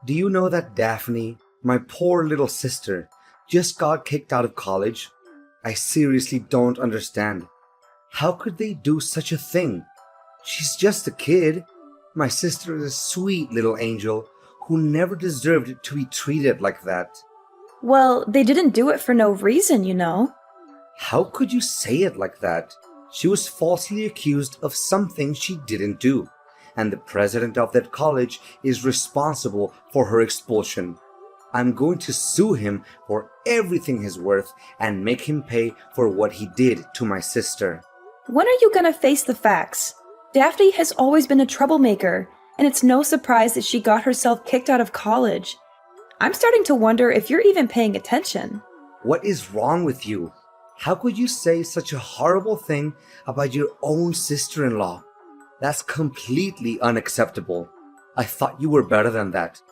Do you know that Daphne, my poor little sister, just got kicked out of college? I seriously don't understand. How could they do such a thing? She's just a kid. My sister is a sweet little angel who never deserved to be treated like that. Well, they didn't do it for no reason, you know. How could you say it like that? She was falsely accused of something she didn't do, and the president of that college is responsible for her expulsion. I'm going to sue him for everything he's worth and make him pay for what he did to my sister. When are you gonna face the facts? Daphne has always been a troublemaker, and it's no surprise that she got herself kicked out of college. I'm starting to wonder if you're even paying attention. What is wrong with you? How could you say such a horrible thing about your own sister-in-law? That's completely unacceptable. I thought you were better than that,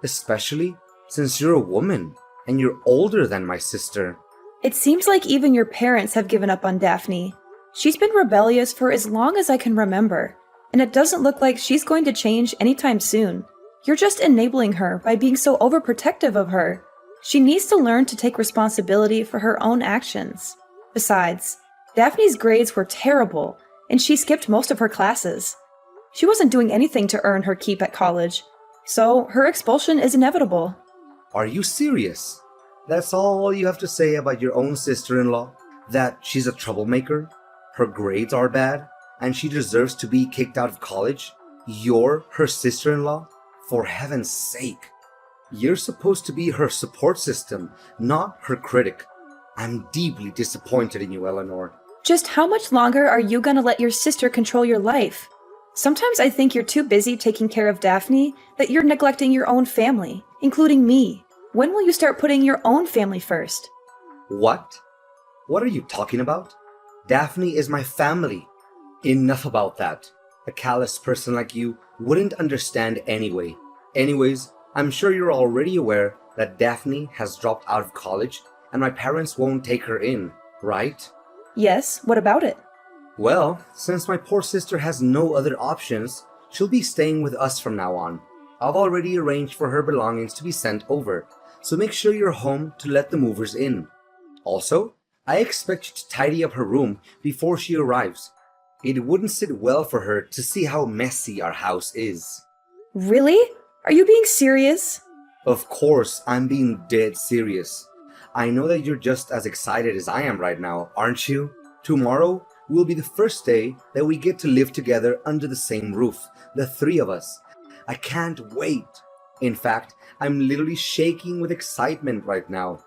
especially since you're a woman and you're older than my sister. It seems like even your parents have given up on Daphne. She's been rebellious for as long as I can remember, and it doesn't look like she's going to change anytime soon. You're just enabling her by being so overprotective of her. She needs to learn to take responsibility for her own actions. Besides, Daphne's grades were terrible, and she skipped most of her classes. She wasn't doing anything to earn her keep at college, so her expulsion is inevitable. Are you serious? That's all you have to say about your own sister-in-law? That she's a troublemaker? Her grades are bad? And she deserves to be kicked out of college? You're her sister-in-law? For heaven's sake. You're supposed to be her support system, not her critic. I'm deeply disappointed in you, Eleanor. Just how much longer are you gonna let your sister control your life? Sometimes I think you're too busy taking care of Daphne that you're neglecting your own family, including me. When will you start putting your own family first? What? What are you talking about? Daphne is my family. Enough about that. A callous person like you wouldn't understand anyway. Anyways, I'm sure you're already aware that Daphne has dropped out of college and my parents won't take her in, right? Yes, what about it? Well, since my poor sister has no other options, she'll be staying with us from now on. I've already arranged for her belongings to be sent over, so make sure you're home to let the movers in. Also, I expect you to tidy up her room before she arrives. It wouldn't sit well for her to see how messy our house is. Really? Are you being serious? Of course, I'm being dead serious. I know that you're just as excited as I am right now, aren't you? Tomorrow will be the first day that we get to live together under the same roof, the three of us. I can't wait. In fact, I'm literally shaking with excitement right now.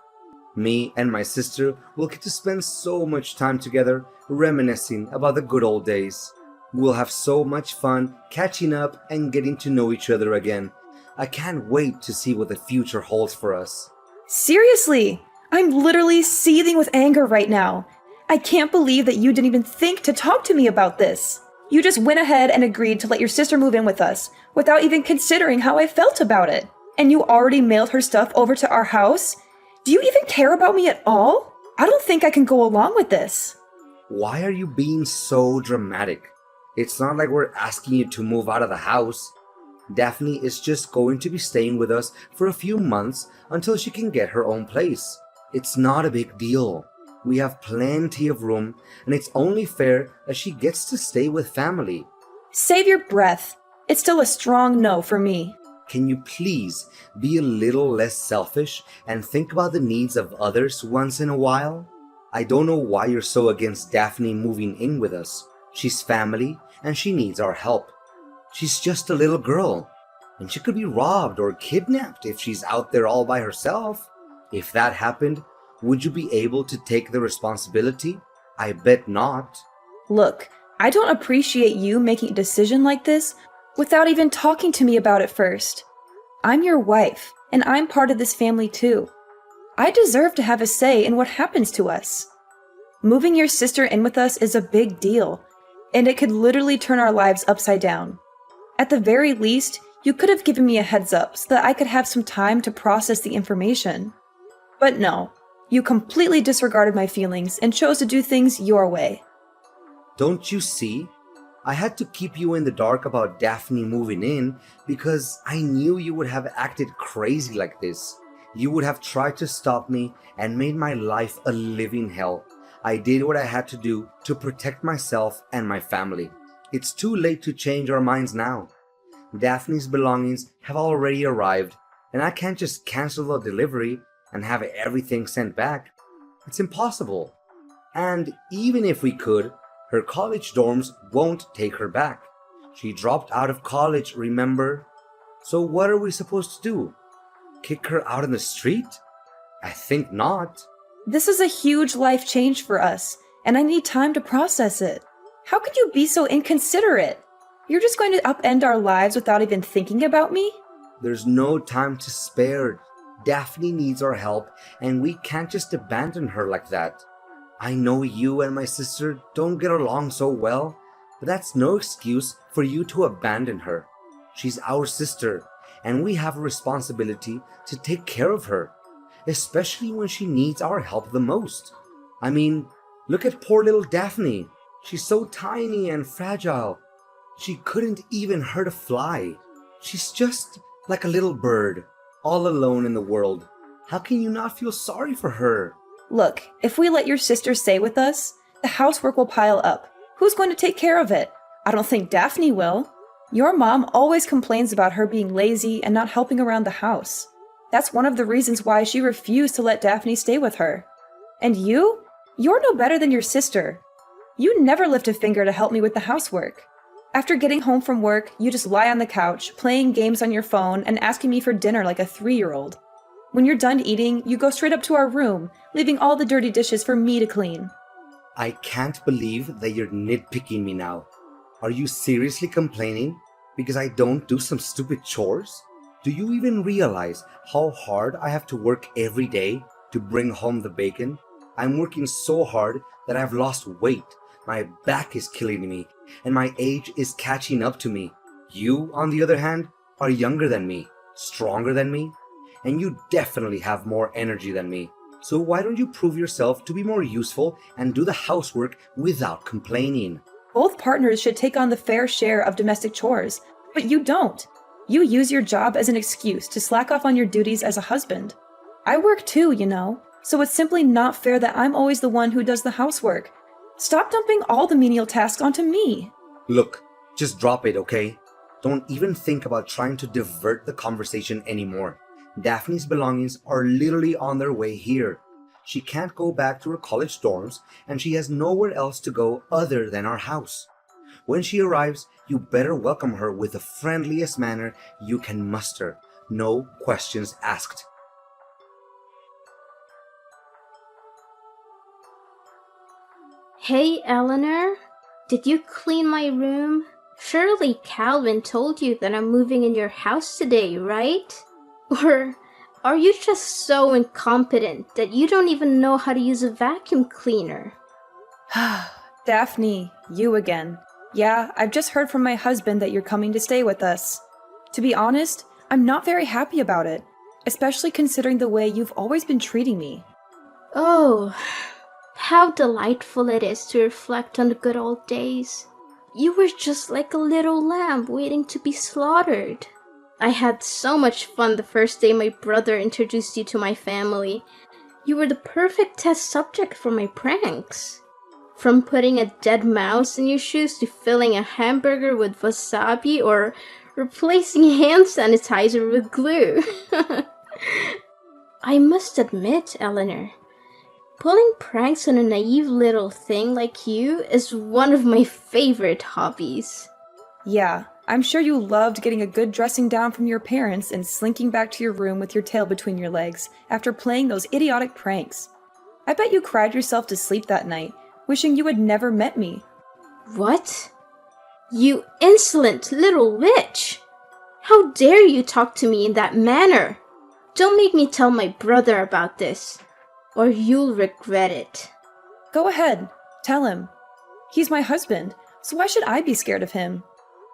Me and my sister will get to spend so much time together reminiscing about the good old days. We'll have so much fun catching up and getting to know each other again. I can't wait to see what the future holds for us. Seriously, I'm literally seething with anger right now. I can't believe that you didn't even think to talk to me about this. You just went ahead and agreed to let your sister move in with us without even considering how I felt about it. And you already mailed her stuff over to our house? Do you even care about me at all? I don't think I can go along with this. Why are you being so dramatic? It's not like we're asking you to move out of the house. Daphne is just going to be staying with us for a few months until she can get her own place. It's not a big deal. We have plenty of room, and it's only fair that she gets to stay with family. Save your breath. It's still a strong no for me. Can you please be a little less selfish and think about the needs of others once in a while? I don't know why you're so against Daphne moving in with us. She's family, and she needs our help. She's just a little girl, and she could be robbed or kidnapped if she's out there all by herself. If that happened, would you be able to take the responsibility? I bet not. Look, I don't appreciate you making a decision like this without even talking to me about it first. I'm your wife, and I'm part of this family too. I deserve to have a say in what happens to us. Moving your sister in with us is a big deal, and it could literally turn our lives upside down. At the very least, you could have given me a heads up so that I could have some time to process the information. But no, you completely disregarded my feelings and chose to do things your way. Don't you see? I had to keep you in the dark about Daphne moving in because I knew you would have acted crazy like this. You would have tried to stop me and made my life a living hell. I did what I had to do to protect myself and my family. It's too late to change our minds now. Daphne's belongings have already arrived, and I can't just cancel the delivery and have everything sent back. It's impossible. And even if we could, her college dorms won't take her back. She dropped out of college, remember? So what are we supposed to do? Kick her out in the street? I think not. This is a huge life change for us, and I need time to process it. How could you be so inconsiderate? You're just going to upend our lives without even thinking about me? There's no time to spare. Daphne needs our help, and we can't just abandon her like that. I know you and my sister don't get along so well, but that's no excuse for you to abandon her. She's our sister, and we have a responsibility to take care of her, especially when she needs our help the most. I mean, look at poor little Daphne. She's so tiny and fragile. She couldn't even hurt a fly. She's just like a little bird, all alone in the world. How can you not feel sorry for her? Look, if we let your sister stay with us, the housework will pile up. Who's going to take care of it? I don't think Daphne will. Your mom always complains about her being lazy and not helping around the house. That's one of the reasons why she refused to let Daphne stay with her. And you? You're no better than your sister. You never lift a finger to help me with the housework. After getting home from work, you just lie on the couch, playing games on your phone and asking me for dinner like a 3-year-old. When you're done eating, you go straight up to our room, leaving all the dirty dishes for me to clean. I can't believe that you're nitpicking me now. Are you seriously complaining because I don't do some stupid chores? Do you even realize how hard I have to work every day to bring home the bacon? I'm working so hard that I've lost weight. My back is killing me, and my age is catching up to me. You, on the other hand, are younger than me, stronger than me, and you definitely have more energy than me. So why don't you prove yourself to be more useful and do the housework without complaining? Both partners should take on the fair share of domestic chores, but you don't. You use your job as an excuse to slack off on your duties as a husband. I work too, you know, so it's simply not fair that I'm always the one who does the housework. Stop dumping all the menial tasks onto me. Look, just drop it, okay? Don't even think about trying to divert the conversation anymore. Daphne's belongings are literally on their way here. She can't go back to her college dorms, and she has nowhere else to go other than our house. When she arrives, you better welcome her with the friendliest manner you can muster. No questions asked. Hey, Eleanor, did you clean my room? Surely Calvin told you that I'm moving in your house today, right? Or are you just so incompetent that you don't even know how to use a vacuum cleaner? Daphne, you again. Yeah, I've just heard from my husband that you're coming to stay with us. To be honest, I'm not very happy about it, especially considering the way you've always been treating me. Oh, how delightful it is to reflect on the good old days. You were just like a little lamb waiting to be slaughtered. I had so much fun the first day my brother introduced you to my family. You were the perfect test subject for my pranks. From putting a dead mouse in your shoes to filling a hamburger with wasabi or replacing hand sanitizer with glue. I must admit, Eleanor, pulling pranks on a naive little thing like you is one of my favorite hobbies. Yeah, I'm sure you loved getting a good dressing down from your parents and slinking back to your room with your tail between your legs after playing those idiotic pranks. I bet you cried yourself to sleep that night, wishing you had never met me. What? You insolent little witch! How dare you talk to me in that manner? Don't make me tell my brother about this, or you'll regret it. Go ahead, tell him. He's my husband, so why should I be scared of him?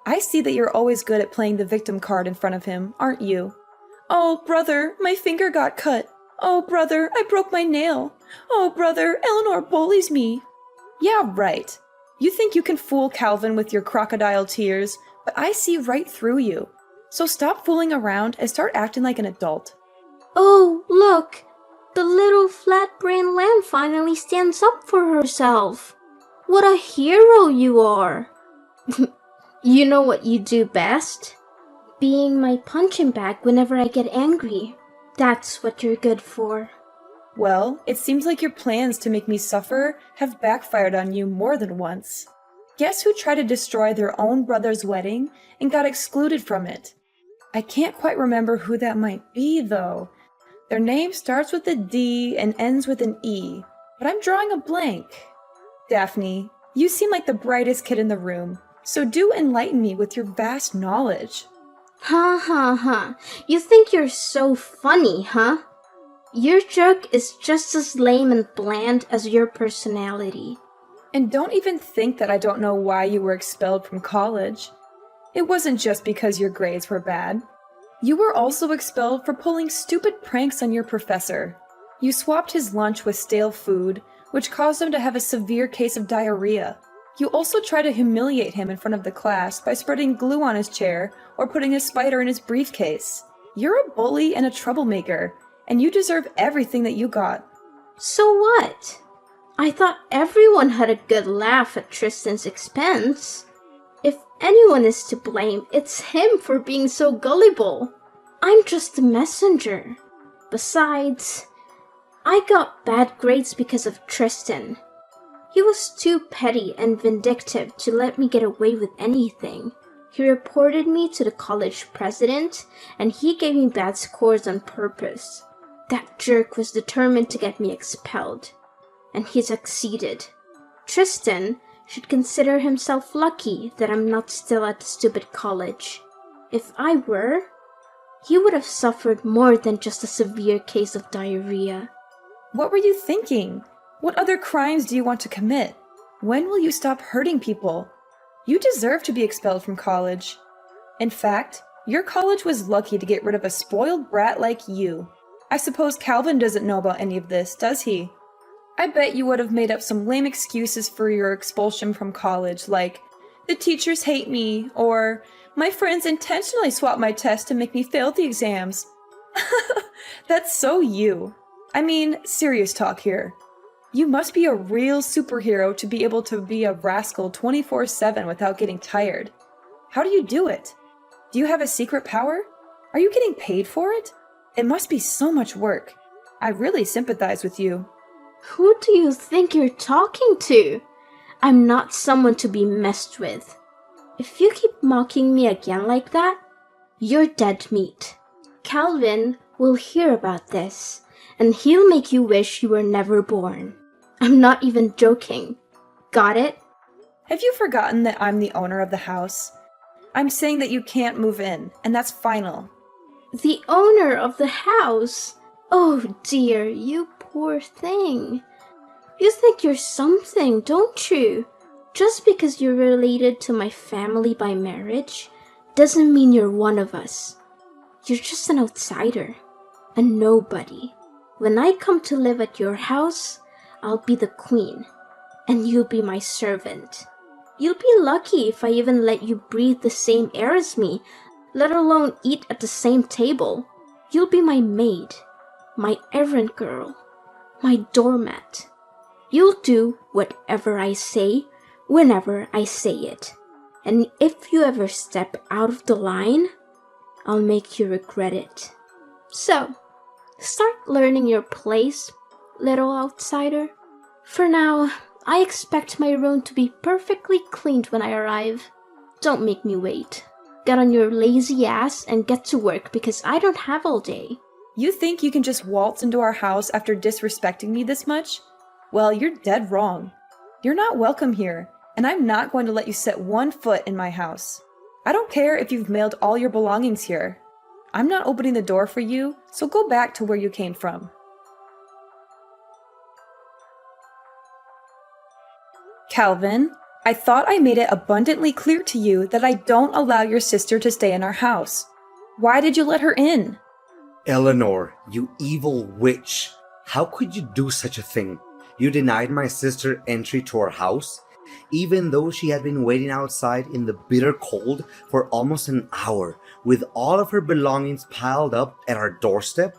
I see that you're always good at playing the victim card in front of him, aren't you? Oh, brother, my finger got cut. Oh, brother, I broke my nail. Oh, brother, Eleanor bullies me. Yeah, right. You think you can fool Calvin with your crocodile tears, but I see right through you. So stop fooling around and start acting like an adult. Oh, look! The little flat-brained lamb finally stands up for herself. What a hero you are! You know what you do best? Being my punching bag whenever I get angry. That's what you're good for. Well, it seems like your plans to make me suffer have backfired on you more than once. Guess who tried to destroy their own brother's wedding and got excluded from it? I can't quite remember who that might be, though. Their name starts with a D and ends with an E, but I'm drawing a blank. Daphne, you seem like the brightest kid in the room, so do enlighten me with your vast knowledge. Ha ha ha. You think you're so funny, huh? Your joke is just as lame and bland as your personality. And don't even think that I don't know why you were expelled from college. It wasn't just because your grades were bad. You were also expelled for pulling stupid pranks on your professor. You swapped his lunch with stale food, which caused him to have a severe case of diarrhea. You also tried to humiliate him in front of the class by spreading glue on his chair or putting a spider in his briefcase. You're a bully and a troublemaker, and you deserve everything that you got. So what? I thought everyone had a good laugh at Tristan's expense. If anyone is to blame, it's him for being so gullible. I'm just a messenger. Besides, I got bad grades because of Tristan. He was too petty and vindictive to let me get away with anything. He reported me to the college president, and he gave me bad scores on purpose. That jerk was determined to get me expelled, and he succeeded. Tristan should consider himself lucky that I'm not still at the stupid college. If I were, he would have suffered more than just a severe case of diarrhea. What were you thinking? What other crimes do you want to commit? When will you stop hurting people? You deserve to be expelled from college. In fact, your college was lucky to get rid of a spoiled brat like you. I suppose Calvin doesn't know about any of this, does he? I bet you would have made up some lame excuses for your expulsion from college, like, the teachers hate me, or, my friends intentionally swapped my test to make me fail the exams. That's so you. I mean, serious talk here. You must be a real superhero to be able to be a rascal 24/7 without getting tired. How do you do it? Do you have a secret power? Are you getting paid for it? It must be so much work. I really sympathize with you. Who do you think you're talking to? I'm not someone to be messed with. If you keep mocking me again like that, you're dead meat. Calvin will hear about this, and he'll make you wish you were never born. I'm not even joking. Got it? Have you forgotten that I'm the owner of the house? I'm saying that you can't move in, and that's final. The owner of the house? Oh dear, you poor thing. You think you're something, don't you? Just because you're related to my family by marriage doesn't mean you're one of us. You're just an outsider, a nobody. When I come to live at your house, I'll be the queen, and you'll be my servant. You'll be lucky if I even let you breathe the same air as me, let alone eat at the same table. You'll be my maid, my errand girl, my doormat. You'll do whatever I say, whenever I say it. And if you ever step out of the line, I'll make you regret it. So, start learning your place, little outsider. For now, I expect my room to be perfectly cleaned when I arrive. Don't make me wait. Get on your lazy ass and get to work because I don't have all day. You think you can just waltz into our house after disrespecting me this much? Well, you're dead wrong. You're not welcome here, and I'm not going to let you set one foot in my house. I don't care if you've mailed all your belongings here. I'm not opening the door for you, so go back to where you came from. Calvin, I thought I made it abundantly clear to you that I don't allow your sister to stay in our house. Why did you let her in? Eleanor, you evil witch. How could you do such a thing? You denied my sister entry to our house, even though she had been waiting outside in the bitter cold for almost an hour with all of her belongings piled up at our doorstep.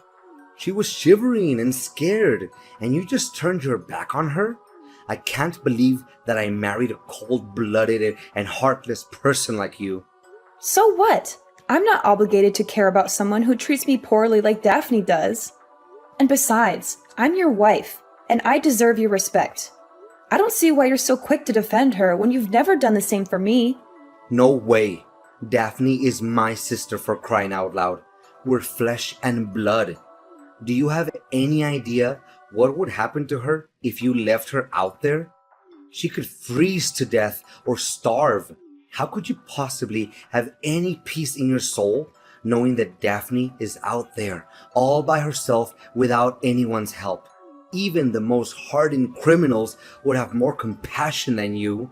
She was shivering and scared, and you just turned your back on her? I can't believe that I married a cold-blooded and heartless person like you. So what? I'm not obligated to care about someone who treats me poorly like Daphne does. And besides, I'm your wife, and I deserve your respect. I don't see why you're so quick to defend her when you've never done the same for me. No way. Daphne is my sister, for crying out loud. We're flesh and blood. Do you have any idea what would happen to her if you left her out there? She could freeze to death or starve. How could you possibly have any peace in your soul knowing that Daphne is out there all by herself without anyone's help? Even the most hardened criminals would have more compassion than you.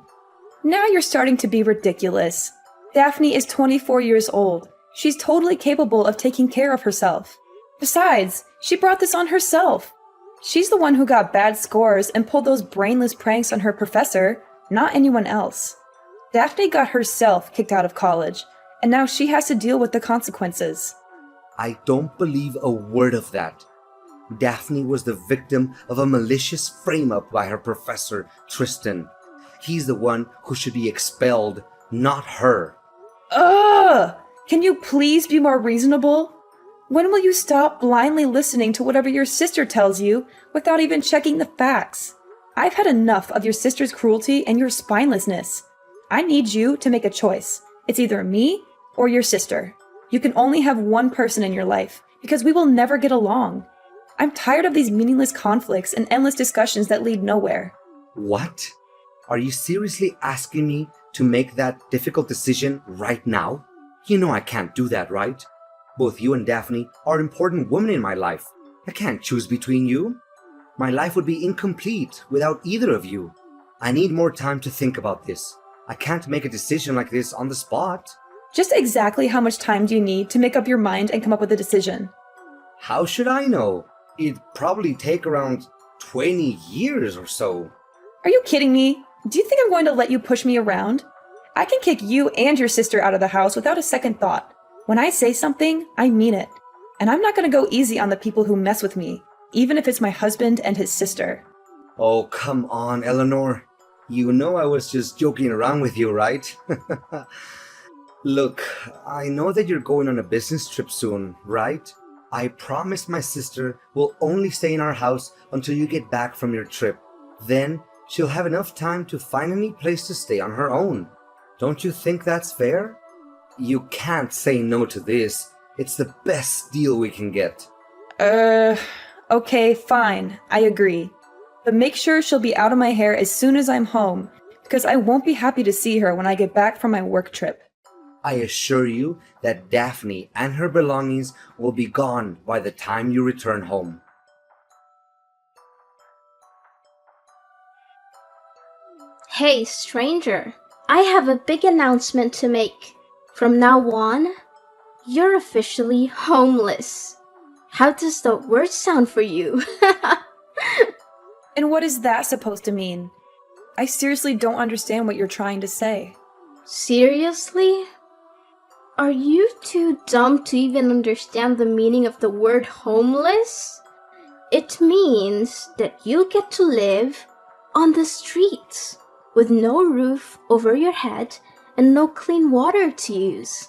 Now you're starting to be ridiculous. Daphne is 24 years old. She's totally capable of taking care of herself. Besides, she brought this on herself. She's the one who got bad scores and pulled those brainless pranks on her professor, not anyone else. Daphne got herself kicked out of college, and now she has to deal with the consequences. I don't believe a word of that. Daphne was the victim of a malicious frame-up by her professor, Tristan. He's the one who should be expelled, not her. Ugh! Can you please be more reasonable? When will you stop blindly listening to whatever your sister tells you without even checking the facts? I've had enough of your sister's cruelty and your spinelessness. I need you to make a choice. It's either me or your sister. You can only have one person in your life because we will never get along. I'm tired of these meaningless conflicts and endless discussions that lead nowhere. What? Are you seriously asking me to make that difficult decision right now? You know I can't do that, right? Both you and Daphne are important women in my life. I can't choose between you. My life would be incomplete without either of you. I need more time to think about this. I can't make a decision like this on the spot. Just exactly how much time do you need to make up your mind and come up with a decision? How should I know? It'd probably take around 20 years or so. Are you kidding me? Do you think I'm going to let you push me around? I can kick you and your sister out of the house without a second thought. When I say something, I mean it. And I'm not going to go easy on the people who mess with me, even if it's my husband and his sister. Oh, come on, Eleanor. You know I was just joking around with you, right? Look, I know that you're going on a business trip soon, right? I promised my sister will only stay in our house until you get back from your trip. Then she'll have enough time to find any place to stay on her own. Don't you think that's fair? You can't say no to this. It's the best deal we can get. Okay, fine. I agree. But make sure she'll be out of my hair as soon as I'm home, because I won't be happy to see her when I get back from my work trip. I assure you that Daphne and her belongings will be gone by the time you return home. Hey, stranger. I have a big announcement to make. From now on, you're officially homeless. How does that word sound for you? And what is that supposed to mean? I seriously don't understand what you're trying to say. Seriously? Are you too dumb to even understand the meaning of the word homeless? It means that you get to live on the streets with no roof over your head and no clean water to use.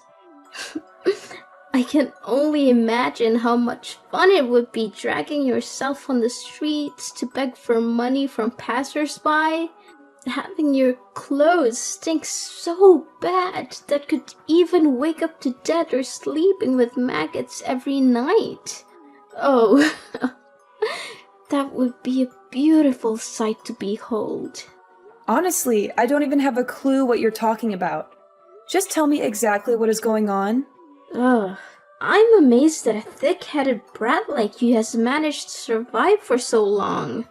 I can only imagine how much fun it would be dragging yourself on the streets to beg for money from passersby, having your clothes stink so bad that could even wake up to death or sleeping with maggots every night. Oh, that would be a beautiful sight to behold. Honestly, I don't even have a clue what you're talking about. Just tell me exactly what is going on. Ugh, I'm amazed that a thick-headed brat like you has managed to survive for so long.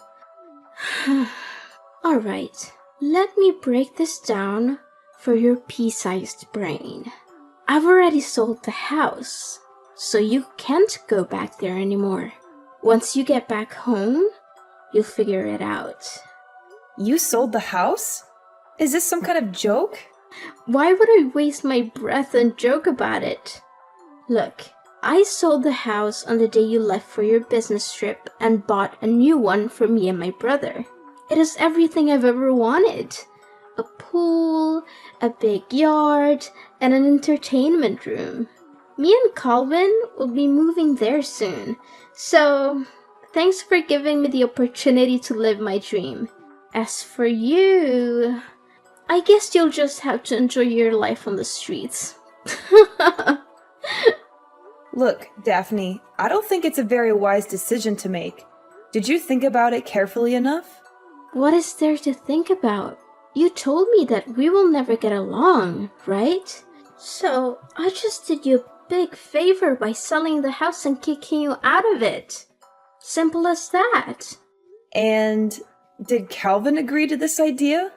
Alright, let me break this down for your pea-sized brain. I've already sold the house, so you can't go back there anymore. Once you get back home, you'll figure it out. You sold the house? Is this some kind of joke? Why would I waste my breath and joke about it? Look, I sold the house on the day you left for your business trip and bought a new one for me and my brother. It is everything I've ever wanted. A pool, a big yard, and an entertainment room. Me and Calvin will be moving there soon, so thanks for giving me the opportunity to live my dream. As for you, I guess you'll just have to enjoy your life on the streets. Look, Daphne, I don't think it's a very wise decision to make. Did you think about it carefully enough? What is there to think about? You told me that we will never get along, right? So I just did you a big favor by selling the house and kicking you out of it. Simple as that. And did Calvin agree to this idea?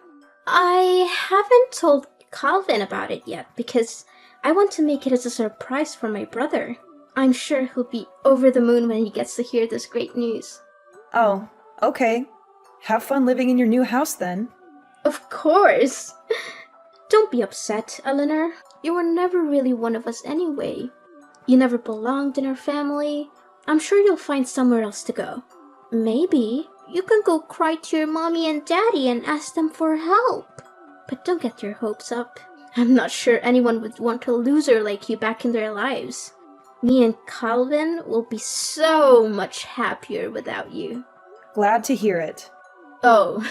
I haven't told Calvin about it yet because I want to make it as a surprise for my brother. I'm sure he'll be over the moon when he gets to hear this great news. Oh, okay. Have fun living in your new house then. Of course! Don't be upset, Eleanor. You were never really one of us anyway. You never belonged in our family. I'm sure you'll find somewhere else to go. Maybe you can go cry to your mommy and daddy and ask them for help. But don't get your hopes up. I'm not sure anyone would want a loser like you back in their lives. Me and Calvin will be so much happier without you. Glad to hear it. Oh,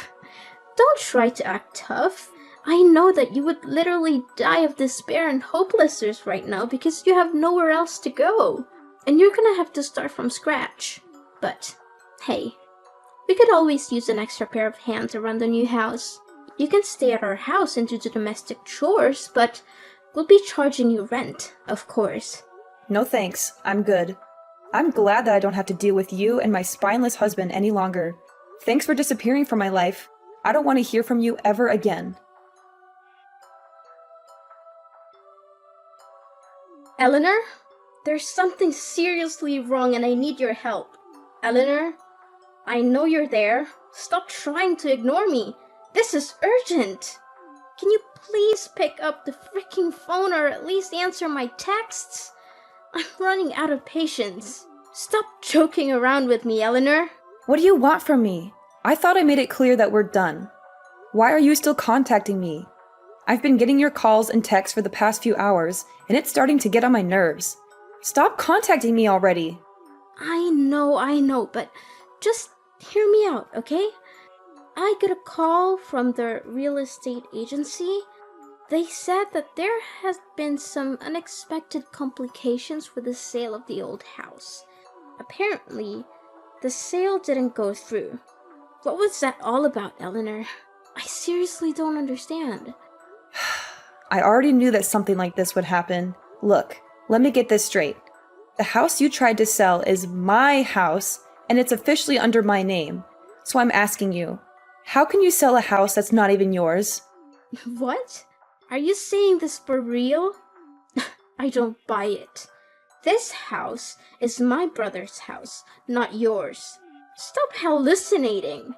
don't try to act tough. I know that you would literally die of despair and hopelessness right now because you have nowhere else to go. And you're gonna have to start from scratch. But, hey, we could always use an extra pair of hands around the new house. You can stay at our house and do the domestic chores, but we'll be charging you rent, of course. No thanks, I'm good. I'm glad that I don't have to deal with you and my spineless husband any longer. Thanks for disappearing from my life. I don't want to hear from you ever again. Eleanor, there's something seriously wrong and I need your help. Eleanor, I know you're there. Stop trying to ignore me. This is urgent. Can you please pick up the freaking phone or at least answer my texts? I'm running out of patience. Stop joking around with me, Eleanor. What do you want from me? I thought I made it clear that we're done. Why are you still contacting me? I've been getting your calls and texts for the past few hours, and it's starting to get on my nerves. Stop contacting me already. I know, but just hear me out, okay? I got a call from the real estate agency. They said that there has been some unexpected complications with the sale of the old house. Apparently, the sale didn't go through. What was that all about, Eleanor? I seriously don't understand. I already knew that something like this would happen. Look, let me get this straight. The house you tried to sell is my house, and it's officially under my name. So I'm asking you, how can you sell a house that's not even yours? What? Are you saying this for real? I don't buy it. This house is my brother's house, not yours. Stop hallucinating.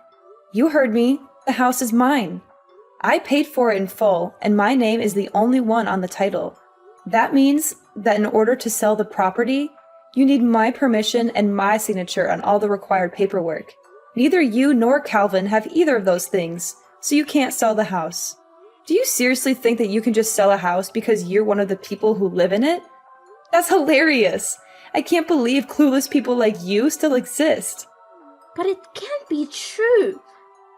You heard me. The house is mine. I paid for it in full, and my name is the only one on the title. That means that in order to sell the property, you need my permission and my signature on all the required paperwork. Neither you nor Calvin have either of those things, so you can't sell the house. Do you seriously think that you can just sell a house because you're one of the people who live in it? That's hilarious! I can't believe clueless people like you still exist. But it can't be true.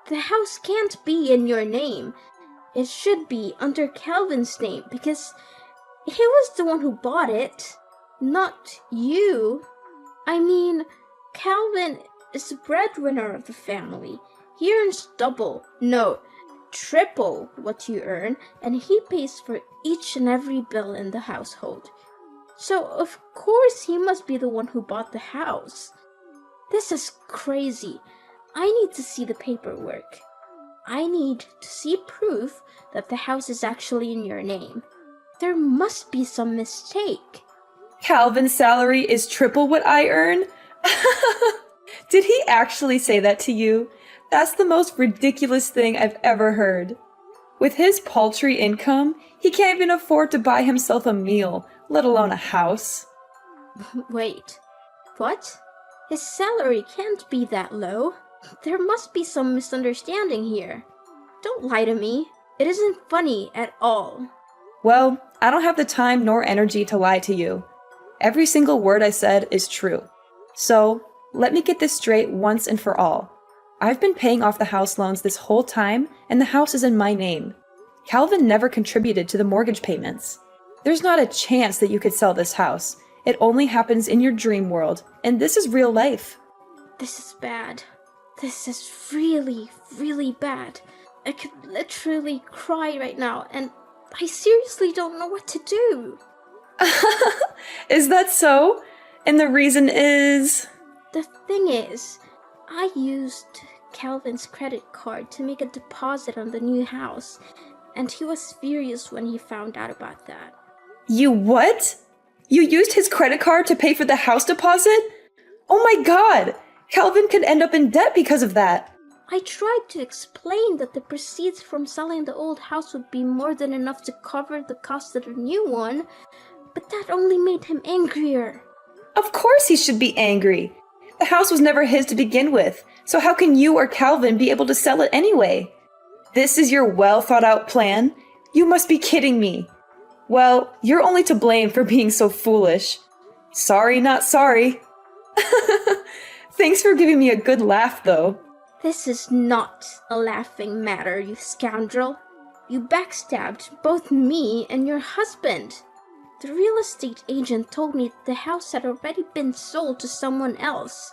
The house can't be in your name. It should be under Calvin's name because he was the one who bought it, not you. I mean, Calvin is the breadwinner of the family. He earns double, no, triple what you earn, and he pays for each and every bill in the household. So, of course, he must be the one who bought the house. This is crazy. I need to see the paperwork. I need to see proof that the house is actually in your name. There must be some mistake. Calvin's salary is triple what I earn? Did he actually say that to you? That's the most ridiculous thing I've ever heard. With his paltry income, he can't even afford to buy himself a meal, let alone a house. Wait, what? His salary can't be that low. There must be some misunderstanding here. Don't lie to me. It isn't funny at all. Well, I don't have the time nor energy to lie to you. Every single word I said is true. So, let me get this straight once and for all. I've been paying off the house loans this whole time, and the house is in my name. Calvin never contributed to the mortgage payments. There's not a chance that you could sell this house. It only happens in your dream world, and this is real life. This is bad. This is really, really bad. I could literally cry right now, and I seriously don't know what to do. Is that so? And the reason is... The thing is, I used Calvin's credit card to make a deposit on the new house, and he was furious when he found out about that. You what? You used his credit card to pay for the house deposit? Oh my god! Calvin could end up in debt because of that. I tried to explain that the proceeds from selling the old house would be more than enough to cover the cost of the new one, but that only made him angrier. Of course he should be angry. The house was never his to begin with, so how can you or Calvin be able to sell it anyway? This is your well-thought-out plan? You must be kidding me. Well, you're only to blame for being so foolish. Sorry, not sorry. Thanks for giving me a good laugh, though. This is not a laughing matter, you scoundrel. You backstabbed both me and your husband. The real estate agent told me the house had already been sold to someone else.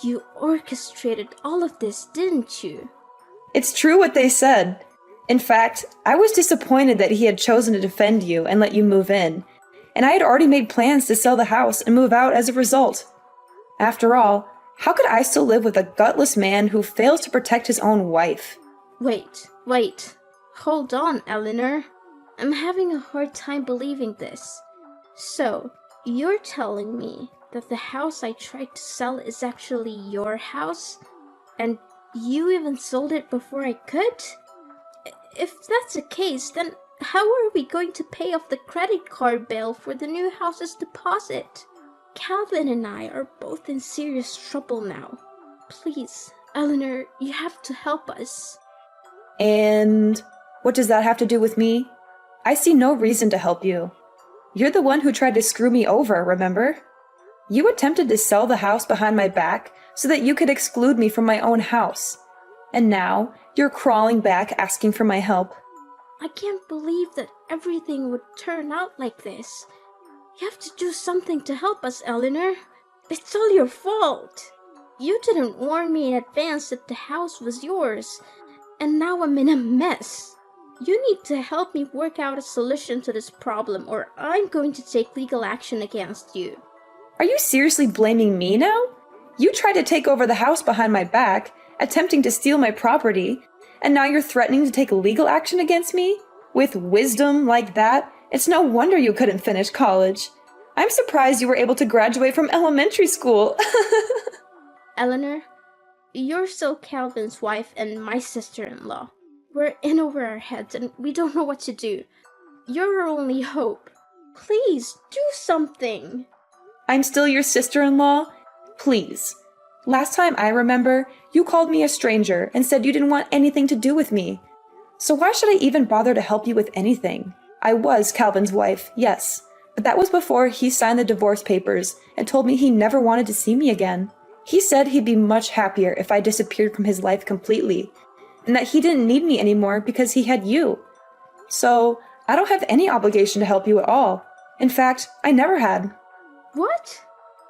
You orchestrated all of this, didn't you? It's true what they said. In fact, I was disappointed that he had chosen to defend you and let you move in, and I had already made plans to sell the house and move out as a result. After all, how could I still live with a gutless man who fails to protect his own wife? Wait. Hold on, Eleanor. I'm having a hard time believing this. So, you're telling me that the house I tried to sell is actually your house? And you even sold it before I could? If that's the case, then how are we going to pay off the credit card bill for the new house's deposit? Calvin and I are both in serious trouble now. Please, Eleanor, you have to help us. And what does that have to do with me? I see no reason to help you. You're the one who tried to screw me over, remember? You attempted to sell the house behind my back so that you could exclude me from my own house. And now, you're crawling back asking for my help. I can't believe that everything would turn out like this. You have to do something to help us, Eleanor. It's all your fault. You didn't warn me in advance that the house was yours, and now I'm in a mess. You need to help me work out a solution to this problem, or I'm going to take legal action against you. Are you seriously blaming me now? You tried to take over the house behind my back, attempting to steal my property, and now you're threatening to take legal action against me? With wisdom like that, it's no wonder you couldn't finish college. I'm surprised you were able to graduate from elementary school. Eleanor, you're still Calvin's wife and my sister-in-law. We're in over our heads and we don't know what to do. You're our only hope. Please, do something. I'm still your sister-in-law? Please. Last time I remember, you called me a stranger and said you didn't want anything to do with me. So why should I even bother to help you with anything? I was Calvin's wife, yes, but that was before he signed the divorce papers and told me he never wanted to see me again. He said he'd be much happier if I disappeared from his life completely, and that he didn't need me anymore because he had you. So, I don't have any obligation to help you at all. In fact, I never had. What?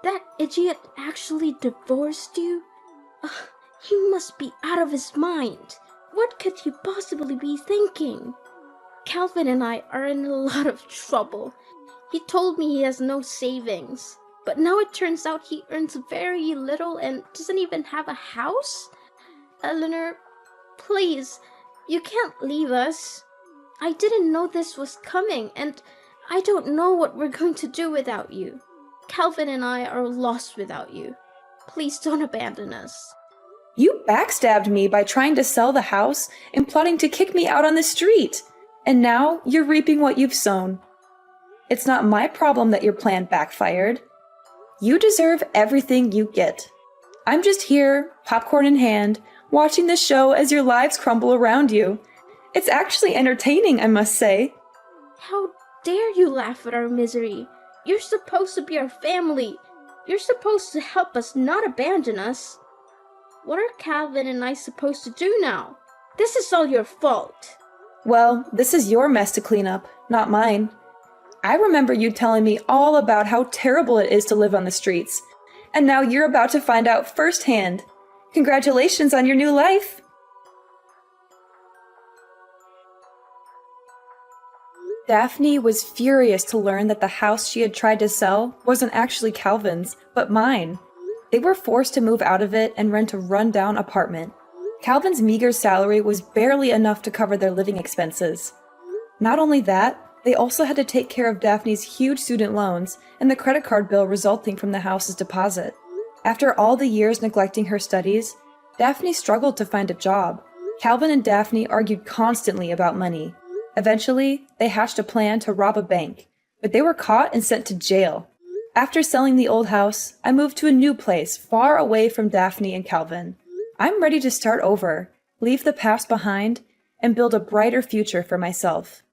That idiot actually divorced you? He must be out of his mind. What could he possibly be thinking? Calvin and I are in a lot of trouble. He told me he has no savings, but now it turns out he earns very little and doesn't even have a house? Eleanor, please, you can't leave us. I didn't know this was coming, and I don't know what we're going to do without you. Calvin and I are lost without you. Please don't abandon us. You backstabbed me by trying to sell the house and plotting to kick me out on the street. And now you're reaping what you've sown. It's not my problem that your plan backfired. You deserve everything you get. I'm just here, popcorn in hand, watching the show as your lives crumble around you. It's actually entertaining, I must say. How dare you laugh at our misery? You're supposed to be our family. You're supposed to help us, not abandon us. What are Calvin and I supposed to do now? This is all your fault. Well, this is your mess to clean up, not mine. I remember you telling me all about how terrible it is to live on the streets, and now you're about to find out firsthand. Congratulations on your new life! Daphne was furious to learn that the house she had tried to sell wasn't actually Calvin's, but mine. They were forced to move out of it and rent a run-down apartment. Calvin's meager salary was barely enough to cover their living expenses. Not only that, they also had to take care of Daphne's huge student loans and the credit card bill resulting from the house's deposit. After all the years neglecting her studies, Daphne struggled to find a job. Calvin and Daphne argued constantly about money. Eventually, they hatched a plan to rob a bank, but they were caught and sent to jail. After selling the old house, I moved to a new place far away from Daphne and Calvin. I'm ready to start over, leave the past behind, and build a brighter future for myself.